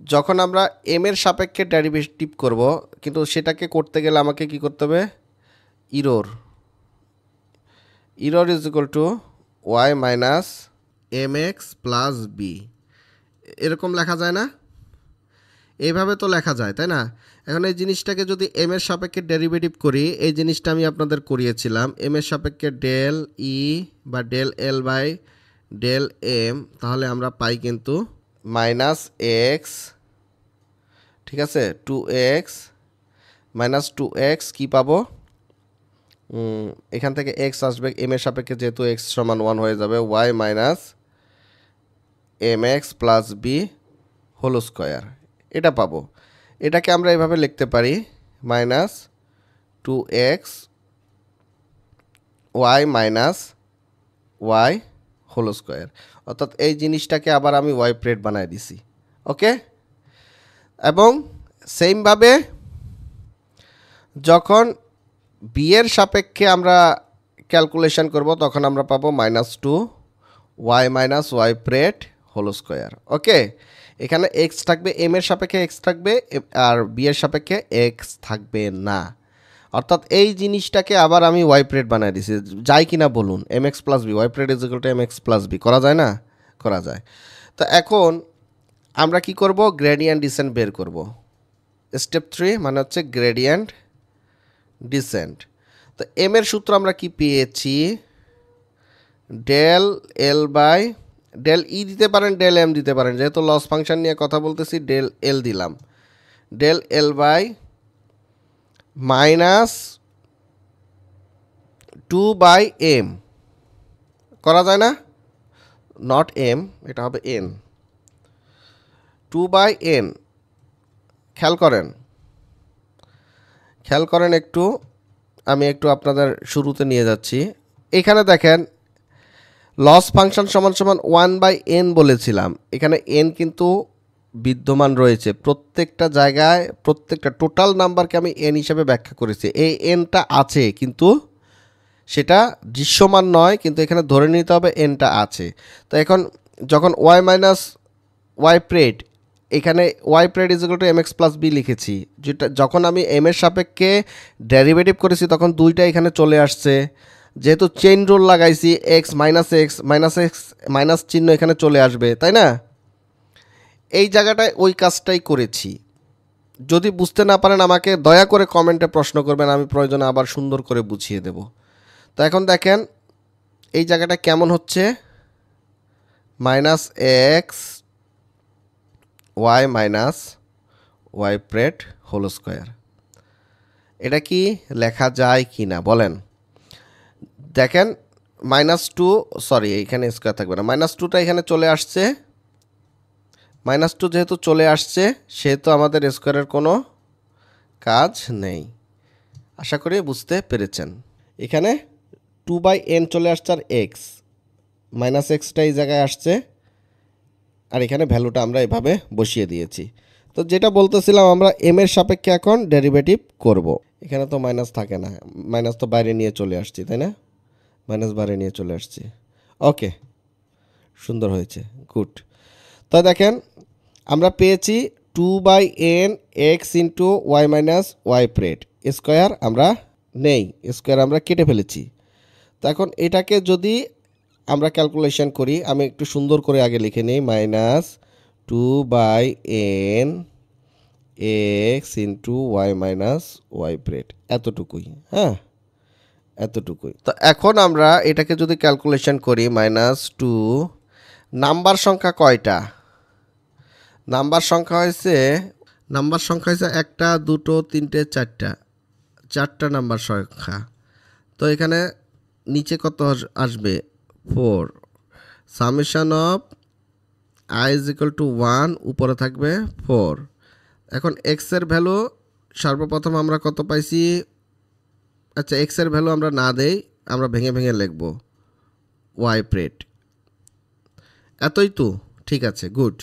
Speaker 1: যখন আমরা m এর সাপেক্ষে ডেরিভেটিভ করব কিন্তু সেটাকে করতে গেলে আমাকে কি করতে হবে error is equal to y minus mx plus b এরকম লেখা যায় না এইভাবে তো লেখা যায় তাই না এখন এই জিনিসটাকে যদি m এর সাপেক্ষে ডেরিভেটিভ করি এই জিনিসটা আমি আপনাদের করিয়েছিলাম m এর সাপেক্ষে ডেল e বা del l by del m তাহলে আমরা পাই কিন্তু মাইনাস এক্স ঠিক আছে 2x মাইনাস 2x কি পাবো এখান থেকে x আসবে m এর সাপেক্ষে যেহেতু x সমান 1 হয়ে যাবে y minus mx plus b whole square এটা পাবো এটাকে আমরা এভাবে লিখতে পারি minus 2x y minus y whole square অর্থাৎ এই জিনিসটাকে আবার আমি y প্রেট বানায় দিছি ওকে এবং সেমভাবে যখন b এর সাপেক্ষে আমরা ক্যালকুলেশন করব তখন আমরা পাবো minus 2 y minus y প্রেট whole square ওকে এখানে x থাকবে m এর সাপেক্ষে x থাকবে আর b এর সাপেক্ষে x থাকবে না অর্থাৎ এই জিনিসটাকে আবার আমি y প্রেট বানায় দিছি যায় কিনা বলুন mx plus b y প্রেট is equal to mx plus b করা যায় না করা যায় তো এখন আমরা কি করব গ্রেডিয়েন্ট ডিসেন্ট বের করব স্টেপ 3 মানে হচ্ছে গ্রেডিয়েন্ট ডিসেন্ট তো m এর সূত্র আমরা কি পেয়েছি ডেল l বাই ডেল ই দিতে পারেন ডেল এম দিতে পারেন যেহেতু লস ফাংশন নিয়ে কথা বলতেছি ডেল এল দিলাম del L by minus 2 by M করা যায় না নট এম এটা হবে এন 2 বাই এন খেয়াল করেন একটু আমি একটু আপনাদের শুরুতে নিয়ে যাচ্ছি এখানে দেখেন লস ফাংশন সমান সমান 1 বাই এন বলেছিলাম এখানে এন কিন্তু বিদ্যমান রয়েছে প্রত্যেকটা জায়গায় প্রত্যেকটা টোটাল নাম্বারকে আমি এন হিসেবে ব্যাখ্যা করেছি এই এনটা আছে কিন্তু সেটা দৃশ্যমান নয় কিন্তু এখানে ধরে নিতে হবে এনটা আছে তো এখন যখন y মাইনাস y প্রেট এখানে y প্রেট is equal to mx plus b লিখেছি যেটা যখন আমি m এর সাপেক্ষে ডেরিভেটিভ করেছি তখন দুইটা এখানে চলে আসছে যেহেতু চেইন রুল লাগাইছি এক্স মাইনাস চিহ্ন এখানে চলে আসবে তাই না এই জায়গাটায় ওই কাজটাই করেছি যদি বুঝতে না পারেন আমাকে দয়া করে কমেন্টে প্রশ্ন করবেন আমি প্রয়োজনে আবার সুন্দর করে বুঝিয়ে দেব তো এখন দেখেন এই জায়গাটা কেমন হচ্ছে minus X Y minus Y pred whole square এটা কি লেখা যায় কি না বলেন দেখেন মাইনাস 2 সরি এখানে স্কোয়ার থাকবে না মাইনাস 2টা এখানে চলে আসছে মাইনাস 2 যেহেতু চলে আসছে সেহেতু আমাদের স্কোয়ারের কোনো কাজ নেই আশা করি বুঝতে পেরেছেন এখানে 2 বাই এন চলে আসছে আর এক্স মাইনাস এক্সটা এই জায়গায় আসছে আর এখানে ভ্যালুটা আমরা এভাবে বসিয়ে দিয়েছি। তো যেটা বলতেছিলাম আমরা এম এর সাপেক্ষে এখন ডেরিভেটিভ করব। এখানে তো মাইনাস থাকে না, মাইনাস তো বাইরে নিয়ে চলে আসছি, তাই না? মাইনাস বাইরে নিয়ে চলে আসছি। ওকে, সুন্দর হয়েছে, গুড। তো দেখেন আমরা পেয়েছি 2/n X into Y minus Y pred square আমরা নেই, স্কোয়ার আমরা কেটে ফেলেছি। তো এখন এটাকে যদি আমরা ক্যালকুলেশন করি, আমি একটু সুন্দর করে আগে লিখে নিই, -2/n X into Y minus Y pred, এতটুকুই। হ্যাঁ, এতটুকুই। তো এখন আমরা এটাকে যদি ক্যালকুলেশন করি, -2, নাম্বার সংখ্যা কয়টা? নাম্বার সংখ্যা হয়েছে 1টা 2টো 3টে 4টা নাম্বার সংখ্যা। তো এখানে নিচে কত আসবে? 4। Summation of i is equal to 1, উপরে থাকবে 4। এখন এক্স এর ভ্যালু সর্বপ্রথম আমরা কত পাইছি? আচ্ছা, এক্স এর ভ্যালু আমরা না দেই, আমরা ভেঙে ভেঙে লিখব ওয়াই প্রেড। এতই তো, ঠিক আছে, গুড।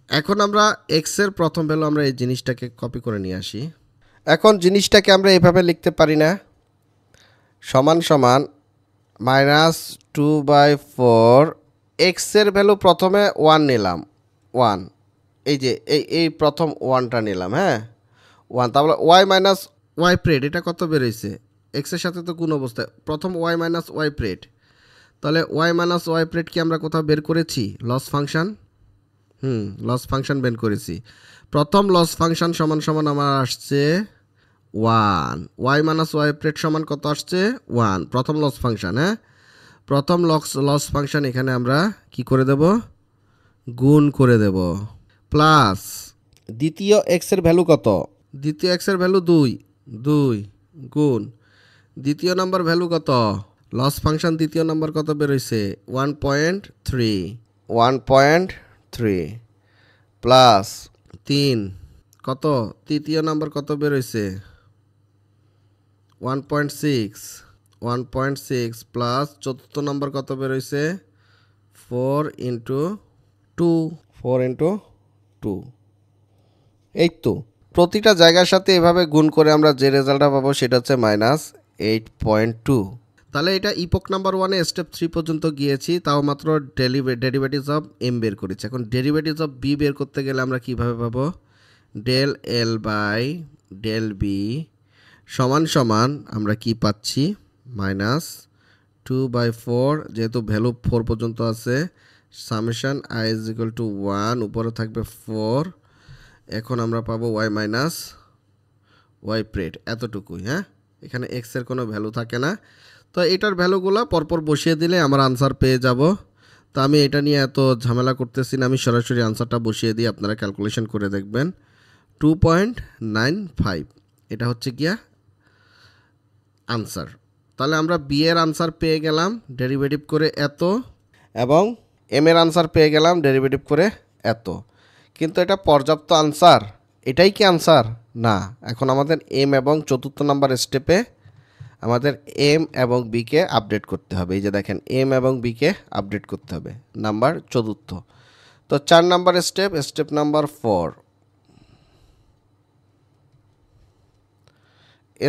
Speaker 1: এখন আমরা এক্স এর প্রথম ভ্যালু আমরা এই জিনিসটাকে কপি করে নিয়ে আসি। এখন জিনিসটাকে আমরা এভাবে লিখতে পারি না, সমান সমান -2/4, এক্স এর ভ্যালু প্রথমে 1 নিলাম, 1, এই যে এই প্রথম 1টা নিলাম, হ্যাঁ 1, তাহলে ওয়াই মাইনাস ওয়াই প্রেড, এটা কত বেরোইছে? এক্সের সাথে তো কোন অবস্থায় প্রথম ওয়াই মাইনাস ওয়াই প্রেড, তাহলে ওয়াই মাইনাস ওয়াই প্রেড কি আমরা কোথাও বের করেছি? লস ফাংশন, লস ফাংশন বের করেছি। প্রথম লস ফাংশন সমান সমান আমার আসছে 1, ওয়াই মাইনাস ওয়াই প্রেড সমান কত আসছে? 1, প্রথম লস ফাংশন। হ্যাঁ, প্রথম লস ফাংশন এখানে আমরা কি করে দেব? গুণ করে দেব, প্লাস দ্বিতীয় এক্স এর ভ্যালু কত? দ্বিতীয় এক্স এর ভ্যালু 2 গুণ দ্বিতীয় নাম্বার ভ্যালু কত? লস ফাংশন দ্বিতীয় নাম্বার কত বেরোইছে? 1.3 প্লাস 3 কত? তৃতীয় নাম্বার কত বেরোইছে? 1.6 প্লাস চতুর্থ নাম্বার কত বেরোইছে? 4 ইন্টু 2। এই তো প্রতিটা জায়গার সাথে এভাবে গুণ করে আমরা যে রেজাল্টটা পাবো সেটা হচ্ছে -8.2। তাহলে এটা ইপক নাম্বার 1-এ স্টেপ 3 পর্যন্ত গিয়েছি, তাও মাত্র ডেরিভেটিভস অফ এম বের করেছি। এখন ডেরিভেটিভস অফ বি বের করতে গেলে আমরা কিভাবে পাবো? Del L by del B সমান সমান আমরা কি পাচ্ছি? -2/4, যেহেতু ভ্যালু 4 পর্যন্ত আছে, summation i is equal to 1, উপরে থাকবে 4। এখন আমরা পাবো ওয়াই মাইনাস ওয়াই প্রেড, এতটুকুই। হ্যাঁ, এখানে এক্স এর কোনো ভ্যালু থাকে না। তো এটার ভ্যালুগুলো পরপর বসিয়ে দিলে আমার আনসার পেয়ে যাব। তো আমি এটা নিয়ে এত ঝামেলা করতেছি না, আমি সরাসরি আনসারটা বসিয়ে দিই, আপনারা ক্যালকুলেশন করে দেখবেন। 2.95 এটা হচ্ছে গিয়া আনসার। তাহলে আমরা বি এর আনসার পেয়ে গেলাম ডেরিভেটিভ করে এত, এবং এম এর আনসার পেয়ে গেলাম ডেরিভেটিভ করে এত। কিন্তু এটা পর্যাপ্ত আনসার? এটাই কি আনসার? না, এখন আমাদের এম এবং চতুর্থ নাম্বার স্টেপে আমাদের এম এবং বিকে আপডেট করতে হবে। এই যে দেখেন, এম এবং বিকে আপডেট করতে হবে, নাম্বার চতুর্থ। তো 4 number step number 4।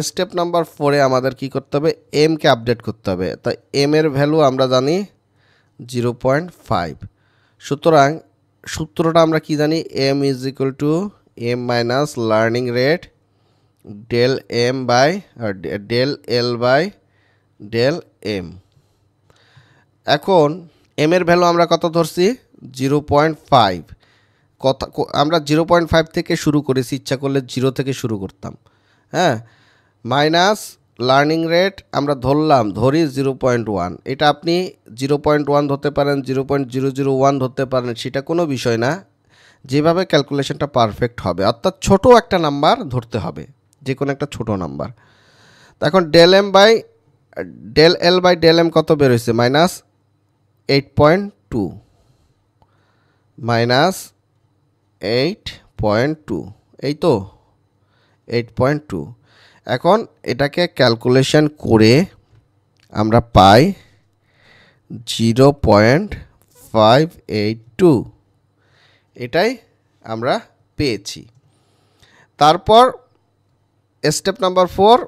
Speaker 1: Step number 4-এ আমাদের কি করতে হবে? এমকে আপডেট করতে হবে। তো এম এর ভ্যালু আমরা জানি 0.5। সুতরাং সূত্রটা আমরা কি জানি? M is equal to M minus learning rate del L by del M. এখন এম এর ভ্যালু আমরা কত ধরছি? 0.5। আমরা 0.5 থেকে শুরু করেছি, ইচ্ছা করলে 0 থেকে শুরু করতাম। হ্যাঁ, মাইনাস লার্নিং রেট আমরা ধরি 0.1। এটা আপনি 0.1 ধরতে পারেন, 0.001 ধরতে পারেন, সেটা কোনো বিষয় না, যেভাবে ক্যালকুলেশনটা পারফেক্ট হবে। অর্থাৎ ছোট একটা নাম্বার ধরতে হবে, যে কোনো একটা ছোট নাম্বার। তো এখন del L by del M কত বেরোচ্ছে? -8.2 -8.2, এই তো 8.2। এখন এটাকে ক্যালকুলেশন করে আমরা পাই 0.582। এটাই আমরা পেয়েছি। তারপর স্টেপ নাম্বার 4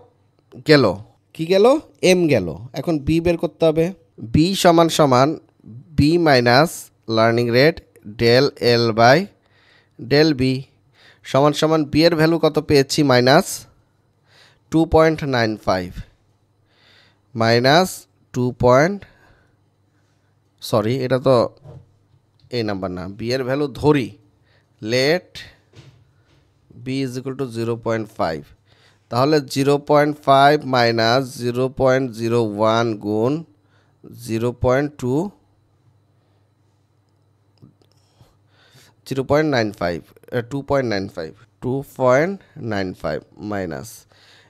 Speaker 1: গেল, কি গেল? এম গেল। এখন বি বের করতে হবে। বি সমান সমান B minus learning rate del L by del B সমান সমান বি এর ভ্যালু কত পেয়েছি? Minus 2.95 minus 2. সরি, এটা তো এই নাম্বার না, বি এর ভ্যালু ধরি, let B is equal to 0.5, তাহলে 0.5 মাইনাস 0.01 গুণ 0.2 0.95 2.95 মাইনাস,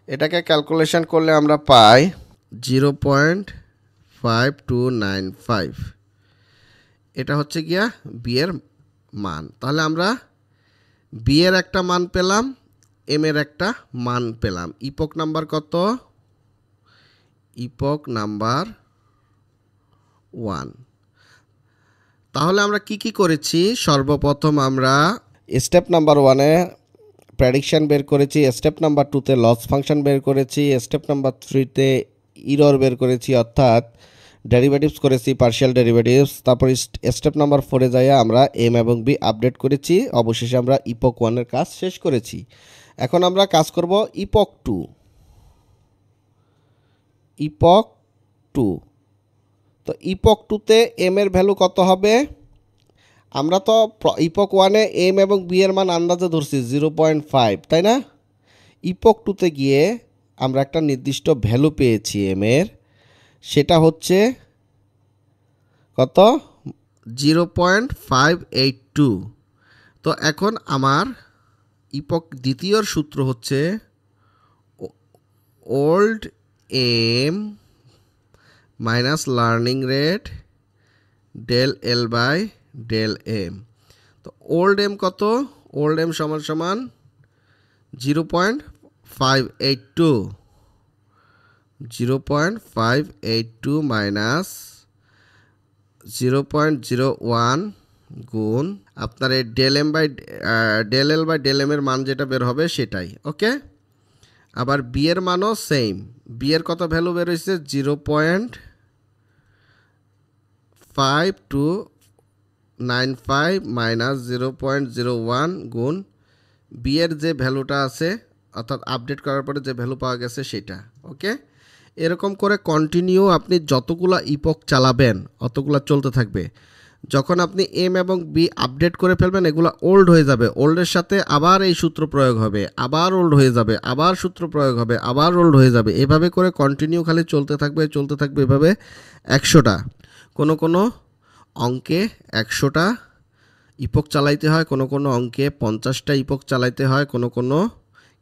Speaker 1: এটাকে ক্যালকুলেশন করলে আমরা পাই 0.5295। এটা হচ্ছে গিয়া বি এর মান। তাহলে আমরা বি এর একটা মান পেলাম, এম এর একটা মান পেলাম। ইপক নাম্বার কত? ইপক নাম্বার 1। তাহলে আমরা কি করেছি? সর্বপ্রথম আমরা স্টেপ নাম্বার 1-এ প্রেডিকশন বের করেছি, স্টেপ নাম্বার 2-তে লস ফাংশন বের করেছি, স্টেপ নাম্বার 3-তে ইরর বের করেছি, অর্থাৎ ডেরিভেটিভস করেছি, পার্শিয়াল ডেরিভেটিভস। তারপর স্টেপ নাম্বার 4-এ যাইয়া আমরা এম এবং বি আপডেট করেছি। অবশেষে আমরা ইপক 1-এর কাজ শেষ করেছি। এখন আমরা কাজ করব ইপক 2। ইপক 2, তো ইপক 2-তে এম এর ভ্যালু কত হবে? আমরা তো ইপক 1-এ এম এবং বি এর মান আন্দাজে ধরছি 0.5, তাই না? ইপক 2-তে গিয়ে আমরা একটা নির্দিষ্ট ভ্যালু পেয়েছি এম এর, সেটা হচ্ছে কত? 0.582। তো এখন আমার ইপক দ্বিতীয়র সূত্র হচ্ছে old M minus learning rate del L by del M. তো ওল্ড এম কত? ওল্ড এম সমান সমান 0.582 মাইনাস 0.01 গুণ আপনার এই del M by del L by del M এর মান যেটা বের হবে সেটাই। ওকে, আবার বি এর মানও সেম। বি এর কত ভ্যালু বের হয়েছে? 0.5295 মাইনাস 0.01 গুণ বি এর যে ভ্যালুটা আছে, অর্থাৎ আপডেট করার পরে যে ভ্যালু পাওয়া গেছে সেটা। ওকে, এরকম করে কন্টিনিউ আপনি যতগুলা ইপক চালাবেন অতগুলা চলতে থাকবে। যখন আপনি এম এবং বি আপডেট করে ফেলবেন, এগুলো ওল্ড হয়ে যাবে, ওল্ডের সাথে আবার এই সূত্র প্রয়োগ হবে, আবার ওল্ড হয়ে যাবে, আবার সূত্র প্রয়োগ হবে, আবার ওল্ড হয়ে যাবে। এভাবে করে কন্টিনিউ খালি চলতে থাকবে এভাবে 100টা, কোনো অঙ্কে 100টা ইপক চালাইতে হয়, কোনো অঙ্কে 50টা ইপক চালাইতে হয়, কোনো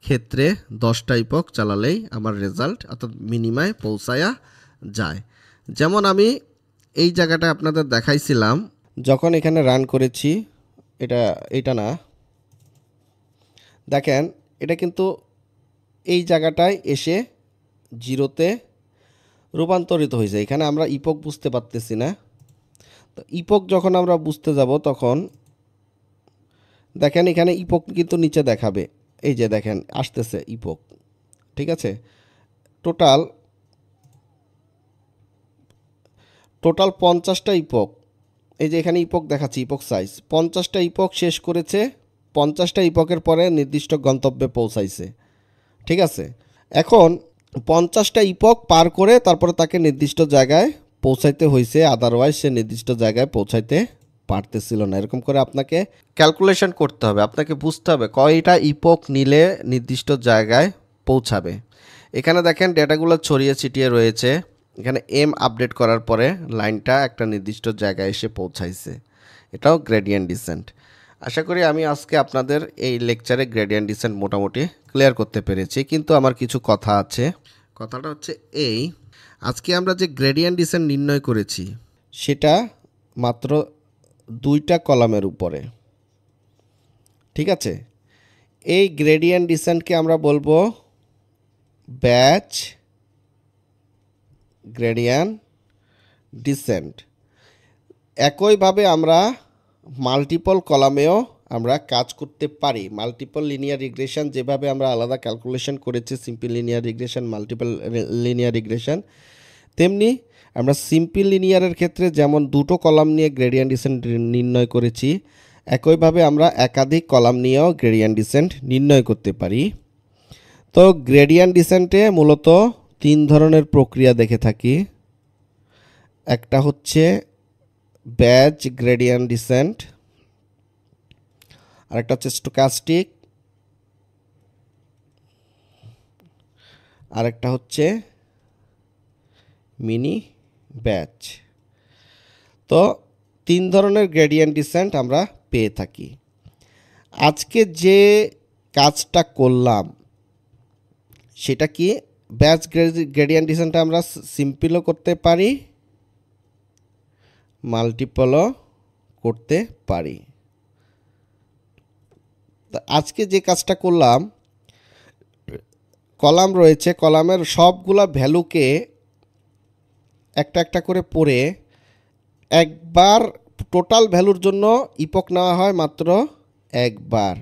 Speaker 1: ক্ষেত্রে 10টা ইপক চালালেই আমার রেজাল্ট অর্থাৎ মিনিমায় পৌঁছায়া যায়। যেমন আমি এই জায়গাটা আপনাদের দেখাইছিলাম যখন এখানে রান করেছি, এটা না, দেখেন এটা কিন্তু এই জায়গাটায় এসে 0-তে রূপান্তরিত হয়েছে। এখানে আমরা ইপক বুঝতে পারতেছি না। তো ইপক যখন আমরা বুঝতে যাব তখন দেখেন এখানে ইপক কিন্তু নিচে দেখাবে, এই যে দেখেন আসতেছে ইপক, ঠিক আছে? টোটাল 50টা ইপক, এই যে এখানে ইপক দেখাচ্ছি, ইপক সাইজ 50টা ইপক শেষ করেছে, 50টা ইপকের পরে নির্দিষ্ট গন্তব্যে পৌঁছাইছে, ঠিক আছে? এখন 50টা ইপক পার করে তারপরে তাকে নির্দিষ্ট জায়গায় পৌঁছাইতে হয়েছে, আদারওয়াইজ সে নির্দিষ্ট জায়গায় পৌঁছাইতে পারতেছিল না। এরকম করে আপনাকে ক্যালকুলেশন করতে হবে, আপনাকে বুঝতে হবে কয়টা ইপক নিলে নির্দিষ্ট জায়গায় পৌঁছাবে। এখানে দেখেন ডেটাগুলো ছড়িয়ে ছিটিয়ে রয়েছে। এখানে এম আপডেট করার পরে লাইনটা একটা নির্দিষ্ট জায়গায় এসে পৌঁছাইছে, এটাও গ্রেডিয়েন্ট ডিসেন্ট। আশা করি আমি আজকে আপনাদের এই লেকচারে গ্রেডিয়েন্ট ডিসেন্ট মোটামুটি ক্লিয়ার করতে পেরেছি, কিন্তু আমার কিছু কথা আছে। কথাটা হচ্ছে এই, আজকে আমরা যে গ্রেডিয়েন্ট ডিসেন্ট নির্ণয় করেছি সেটা মাত্র 2টা কলামের উপরে, ঠিক আছে? এই গ্রেডিয়েন্ট ডিসেন্টকে আমরা বলবো ব্যাচ গ্রেডিয়েন্ট ডিসেন্ট। একইভাবে আমরা মাল্টিপল কলামেও আমরা কাজ করতে পারি। মাল্টিপল লিনিয়ার রিগ্রেশন যেভাবে আমরা আলাদা ক্যালকুলেশন করেছি simple linear regression, multiple linear regression, তেমনি আমরা সিম্পল লিনিয়ারের ক্ষেত্রে যেমন দুটো কলাম নিয়ে গ্রেডিয়েন্ট ডিসেন্ট নির্ণয় করেছি, একইভাবে আমরা একাধিক কলাম নিয়েও গ্রেডিয়েন্ট ডিসেন্ট নির্ণয় করতে পারি। তো গ্রেডিয়েন্ট ডিসেন্টে মূলত 3 ধরনের প্রক্রিয়া দেখে থাকি। একটা হচ্ছে ব্যাচ গ্রেডিয়েন্ট ডিসেন্ট, আরেকটা হচ্ছে স্টোকাস্টিক, আরেকটা হচ্ছে মিনি ব্যাচ। তো 3 ধরনের গ্রেডিয়েন্ট ডিসেন্ট আমরা পেয়ে থাকি। আজকে যে কাজটা করলাম সেটা কি, ব্যাচ গ্রেডিয়েন্ট ডিসেন্টটা আমরা সিম্পলও করতে পারি, মাল্টিপলও করতে পারি। তো আজকে যে কাজটা করলাম, কলাম রয়েছে, কলামের সবগুলা ভ্যালুকে একটা একটা করে পড়ে একবার টোটাল ভ্যালুর জন্য ইপক নেওয়া হয় মাত্র একবার,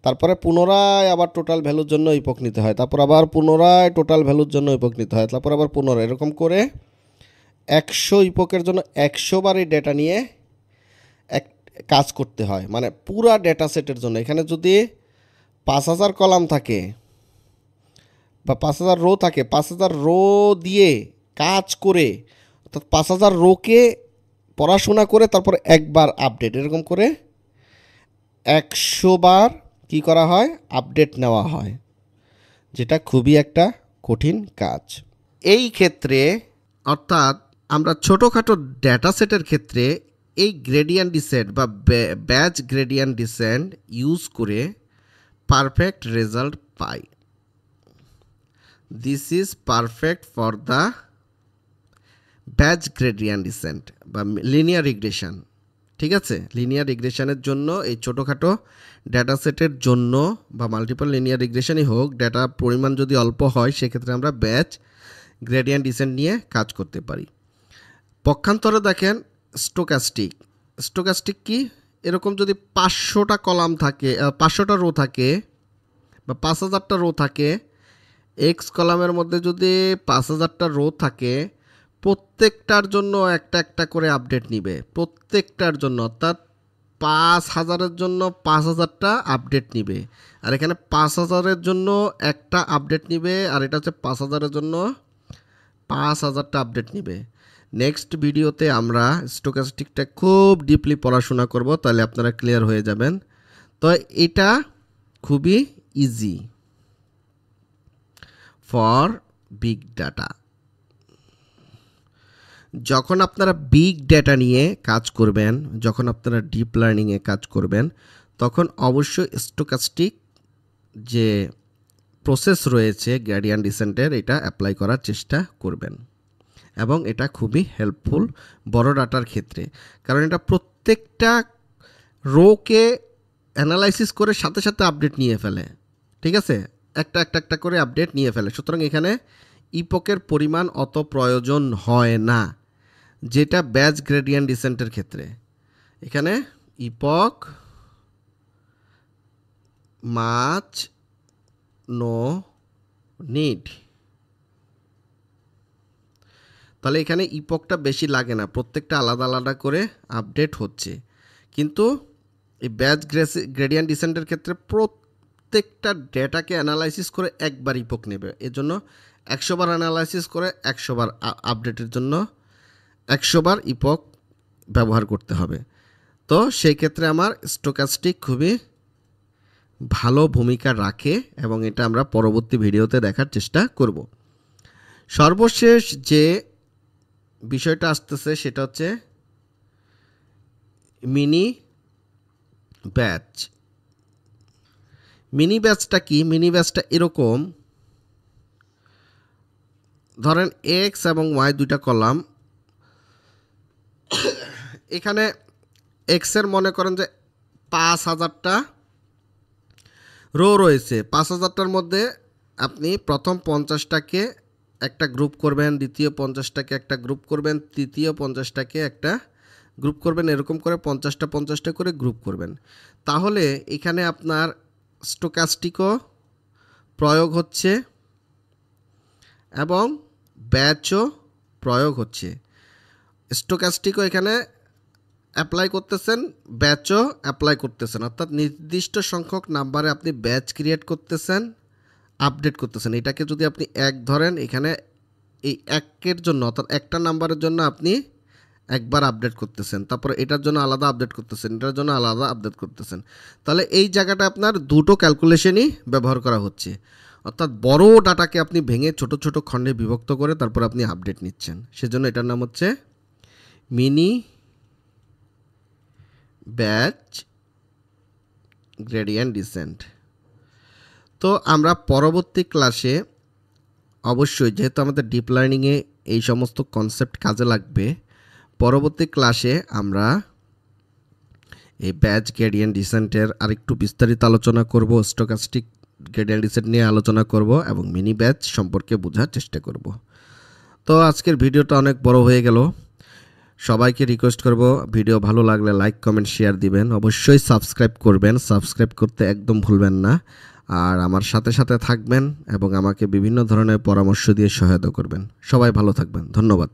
Speaker 1: তারপরে পুনরায় আবার টোটাল ভ্যালুর জন্য ইপক নিতে হয়, তারপর আবার পুনরায় টোটাল ভ্যালুর জন্য ইপক নিতে হয়, তারপর আবার পুনরায়, এরকম করে 100 ইপকের জন্য 100 বার এই ডেটা নিয়ে এক কাজ করতে হয়, মানে পুরা ডেটা সেটের জন্য। এখানে যদি 5000 কলাম থাকে বা 5000 রো থাকে, 5000 রো দিয়ে কাজ করে, অর্থাৎ 5000 রোকে পড়াশোনা করে তারপর একবার আপডেট, এরকম করে 100 বার কি করা হয়, আপডেট নেওয়া হয়, যেটা খুবই একটা কঠিন কাজ। এই ক্ষেত্রে অর্থাৎ আমরা ছোটোখাটো ডেটা সেটের ক্ষেত্রে এই গ্রেডিয়েন্ট ডিসেন্ট বা ব্যাচ গ্রেডিয়েন্ট ডিসেন্ট ইউজ করে পারফেক্ট রেজাল্ট পাই। This is perfect for the batch gradient descent বা লিনিয়ার রিগ্রেশন। ঠিক আছে, লিনিয়ার রিগ্রেশনের জন্য এই ছোটোখাটো ডেটা সেটের জন্য বা মাল্টিপল লিনিয়ার রিগ্রেশনই হোক, ডেটা পরিমাণ যদি অল্প হয় সেক্ষেত্রে আমরা ব্যাচ গ্রেডিয়েন্ট ডিসেন্ট নিয়ে কাজ করতে পারি। পক্ষান্তরে দেখেন স্টোকাস্টিক। স্টোকাস্টিক কি, এরকম যদি 500টা কলাম থাকে, 500টা রো থাকে বা 5000টা রো থাকে, এক্স কলামের মধ্যে যদি 5000টা রো থাকে, প্রত্যেকটার জন্য একটা একটা করে আপডেট নিবে, প্রত্যেকটার জন্য, অর্থাৎ 5000-এর জন্য 5000টা আপডেট নিবে, আর এখানে 5000-এর জন্য একটা আপডেট নিবে, আর এটা হচ্ছে 5000-এর জন্য 5000টা আপডেট নিবে। নেক্সট ভিডিওতে আমরা স্টোকাস্টিকটা খুব ডিপলি পড়াশোনা করব, তাহলে আপনারা ক্লিয়ার হয়ে যাবেন। তো এটা খুবই ইজি ফর বিগ ডাটা। যখন আপনারা বিগ ডেটা নিয়ে কাজ করবেন, যখন আপনারা ডিপ লার্নিংয়ে কাজ করবেন, তখন অবশ্যই স্টোকাস্টিক যে প্রসেস রয়েছে গ্রেডিয়েন্ট ডিসেন্টের, এটা অ্যাপ্লাই করার চেষ্টা করবেন, এবং এটা খুবই হেল্পফুল বড় ডাটার ক্ষেত্রে, কারণ এটা প্রত্যেকটা রোকে অ্যানালাইসিস করে সাথে সাথে আপডেট নিয়ে ফেলে। ঠিক আছে, একটা একটা একটা করে আপডেট নিয়ে ফেলে, সুতরাং এখানে ইপকের পরিমাণ অত প্রয়োজন হয় না, যেটা ব্যাচ গ্রেডিয়েন্ট ডিসেন্টের ক্ষেত্রে। এখানে ইপক মাচ নো নিড, তাহলে এখানে ইপকটা বেশি লাগে না, প্রত্যেকটা আলাদা আলাদা করে আপডেট হচ্ছে। কিন্তু এই ব্যাচ গ্রেডিয়েন্ট ডিসেন্টের ক্ষেত্রে প্রত্যেকটা ডেটাকে অ্যানালাইসিস করে একবার ইপক নেবে, এজন্য 100 বার অ্যানালাইসিস করে 100 বার আপডেটের জন্য 100 বার ইপক ব্যবহার করতে হবে। তো সেই ক্ষেত্রে আমার স্টোকাস্টিক খুবই ভালো ভূমিকা রাখে, এবং এটা আমরা পরবর্তী ভিডিওতে দেখার চেষ্টা করব। সর্বশেষ যে বিষয়টা আসতেছে সেটা হচ্ছে মিনি ব্যাচ। মিনি ব্যাচটা কি, মিনি ব্যাচটা এরকম, ধরেন এক্স এবং ওয়াই দুইটা কলাম, এখানে এক্সের মনে করেন যে 5000টা রো রয়েছে, 5000টার মধ্যে আপনি প্রথম 50টাকে একটা গ্রুপ করবেন, দ্বিতীয় 50টাকে একটা গ্রুপ করবেন, তৃতীয় 50টাকে একটা গ্রুপ করবেন এরকম করে 50টা 50টা করে গ্রুপ করবেন। তাহলে এখানে আপনার স্টোকাস্টিকও প্রয়োগ হচ্ছে এবং ব্যাচও প্রয়োগ হচ্ছে। স্টোকাস্টিকও এখানে অ্যাপ্লাই করতেছেন, ব্যাচও অ্যাপ্লাই করতেছেন, অর্থাৎ নির্দিষ্ট সংখ্যক নাম্বারে আপনি ব্যাচ ক্রিয়েট করতেছেন, আপডেট করতেছেন। এটাকে যদি আপনি 1 ধরেন, এখানে এই 1-এর জন্য অর্থাৎ একটা নাম্বারের জন্য আপনি একবার আপডেট করতেছেন, তারপরে এটার জন্য আলাদা আপডেট করতেছেন, এটার জন্য আলাদা আপডেট করতেছেন। তাহলে এই জায়গাটা আপনার দুটো ক্যালকুলেশনই ব্যবহার করা হচ্ছে, অর্থাৎ বড় ডাটাকে আপনি ভেঙে ছোট ছোট খণ্ডে বিভক্ত করে তারপর আপনি আপডেট নিচ্ছেন। সেজন্য এটার নাম হচ্ছে মিনি ব্যাচ গ্রেডিয়েন্ট ডিসেন্ট। তো আমরা পরবর্তী ক্লাসে অবশ্যই, যেহেতু আমাদের ডিপ লার্নিংয়ে এই সমস্ত কনসেপ্ট কাজে লাগবে, পরবর্তী ক্লাসে আমরা এই ব্যাচ গ্রেডিয়েন্ট ডিসেন্টের আরেকটু বিস্তারিত আলোচনা করব, স্টোকাস্টিক গ্রেডিয়েন্ট ডিসেন্ট নিয়ে আলোচনা করব এবং মিনি ব্যাচ সম্পর্কে বোঝার চেষ্টা করব। তো আজকের ভিডিওটা অনেক বড় হয়ে গেল। সবাইকে রিকোয়েস্ট করব, ভিডিও ভালো লাগলে লাইক কমেন্ট শেয়ার দিবেন, অবশ্যই সাবস্ক্রাইব করবেন, সাবস্ক্রাইব করতে একদম ভুলবেন না। আর আমার সাথে সাথে থাকবেন এবং আমাকে বিভিন্ন ধরনের পরামর্শ দিয়ে সহায়তা করবেন। সবাই ভালো থাকবেন, ধন্যবাদ।